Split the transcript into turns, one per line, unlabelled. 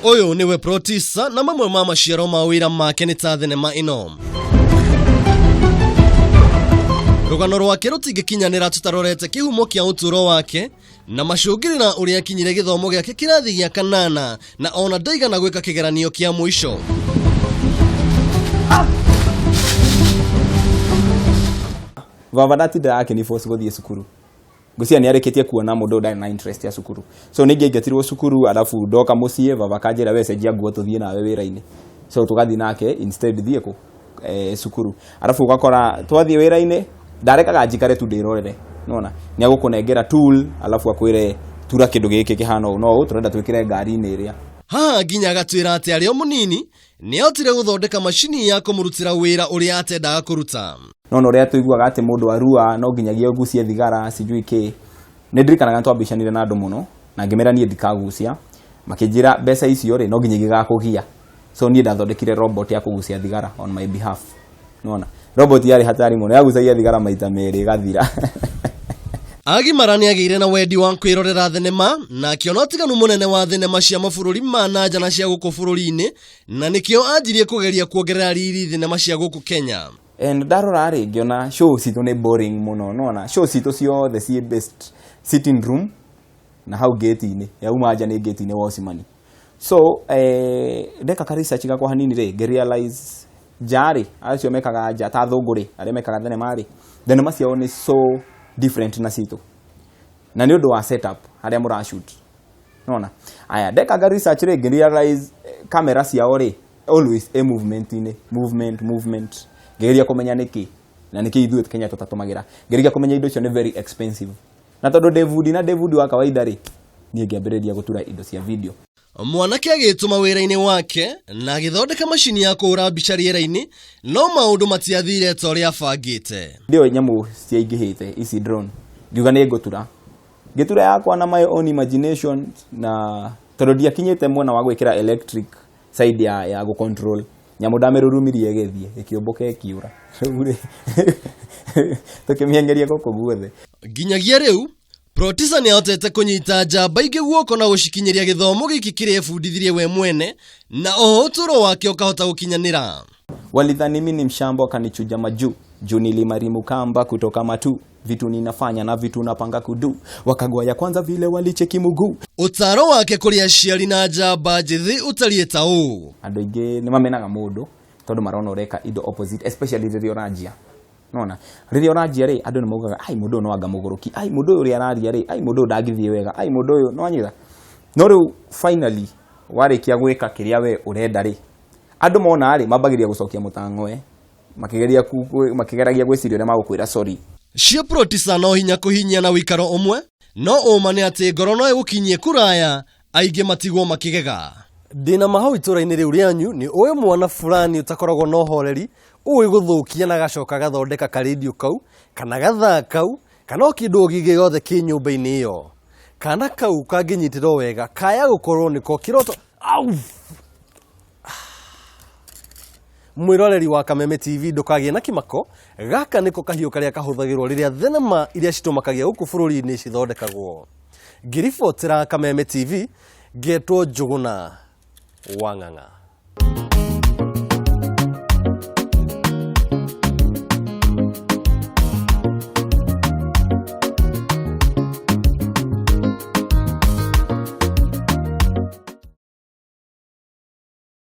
Oyo niwe Protisa na mamwe ma maciaro ma wira make ni ta thenema ino. Rugano rwake rutingikinyanira tutarorete kihumo kia uturo wake na macungirira uria kinyire githomo giake kirathi gia kanana na ona ndaigana gwika kigeranio kia mwisho.
Vava datida yake ni force guthie cukuru. Gucia ni areketie kuona mundu ndari na interest ya cukuru. So ningi ngetirwo cukuru alafu ndoka mucie vava kanjira wese jia nguo tuthie nawe wira-ini. So tugathi nake instead thie ku cukuru. Alafu ugakora twathie wira-ini ndarekaga njikare tu ndirorere. Nona ni agukunengera tool alafu akwire tura kindu giki kihana no turenda twikire ngari-ini iria.
Ha ginya gatwira ati ari o munini ni otire guthondeka mashini ya kumurutira wira uria atendaga kuruta.
No ria tuiguaga ati mundu arua no ginyagia gucie thigara sijui ki ndirikanaga twambicanire na andu muno na ngimera nie ndikagucia makinjira mbeca icio ri no ginyagia gakugia so nie ndathondekire robot ya kugucia thigara on my behalf. Nona robot yari hatari muno yagucagia thigara maita meri gathira.
Agimara ni agire na wendi wa kwirorera thenema na akiona utiganu munene wa thenema cia mabũrũri ma nanja na cia guku bũrũri-ini na nikio anjirie kugeria kuongerera riri thenema cia guku Kenya.
Ndarora ri ngiona show citu ni boring muno nona show citu ciothe ci best sitting room na hau gate-ini yauma nja ni gate-ini Wosimani. So ndeka ka research gakwa hanini ri ngerealize jari acio mekaga nja ta thunguri aria mekaga thenema ciao ni so different na citu na ni undu wa setup haria mura shoot nona aya ndeka ga research ri ngerealize camera ciao ri always a movement geria kumenya niki na niki ithuĩ Kenya tutatumagira geria kumenya indo cio ni very expensive na tondu David wa kawaida ri ni ngiambiriria gutura indo cia video.
Mwanake agituma wira-ini wake na agithondeka mashini ya kuura mbica riera-ini no maundu matiathire ta uria bangite.
Ndio nyamu cia ingihite ici drone ngiuga ni ngutura ngitura yakwa na my own imagination na tondu ndiakinyite mwena wa gwikira electric side ya go control nyamu ndamerurumirie gethie ikiomboka ikiura tukimiengeria goko guothe
ginyagia riu Protisa ni ahotete kunyita njamba ingi guoko na gushikinyiria githomo giki kiria fundithirie we mwene na oho uturo wake ukahota gukinyanira.
Walidhani mimi ni mshamba wakanichuja majuu juu nilimarimu kamba kutoka matu vitu ninafanya na vitu napanga kudu wakagwa ya kwanza vile walicheki muguu.
Utaro wake kuri aciari na njamba njithi utarieta uu
andu ingi ni mamenaga mundu tondu marona ureka indo opposite especially riria urajia. Nona riria urajia ri andu ni maugaga ai mundu no anga muguruki ai mundu uria araria ri ai mundu ndangithie wega ai mundu uyu no anyira no riu finally warikia gwika kiria we urenda ri andu mona ri mambagiria gucokia mutangwe makigeragia gwiciria uria magukwira sorry.
Cia Protisa no hinya kuhinyia na wikaro umwe no umane ati ngoro no igukinyie kuraya aingi matigwo makigega. Dina mahau itura-ini riu rianyu ni uyu mwana fulani utakoragwo no horeri uwi guthukia na gacoka gathondeka ka radio kau kana gathaa kau kana kindu gigi gothe ki nyumba-ini iyo kana kau kanginyitirwo wega kaya gukorwo niko kiroto au mwiroreri wa Kameme TV ndukagie na kimako gaka niko kahiu karia kahuthagirwo riria thenema iria citumakagia guku bururi-ini cithondekagwo. Ngiribotera Kameme TV getwo Njuguna Wang'ang'a.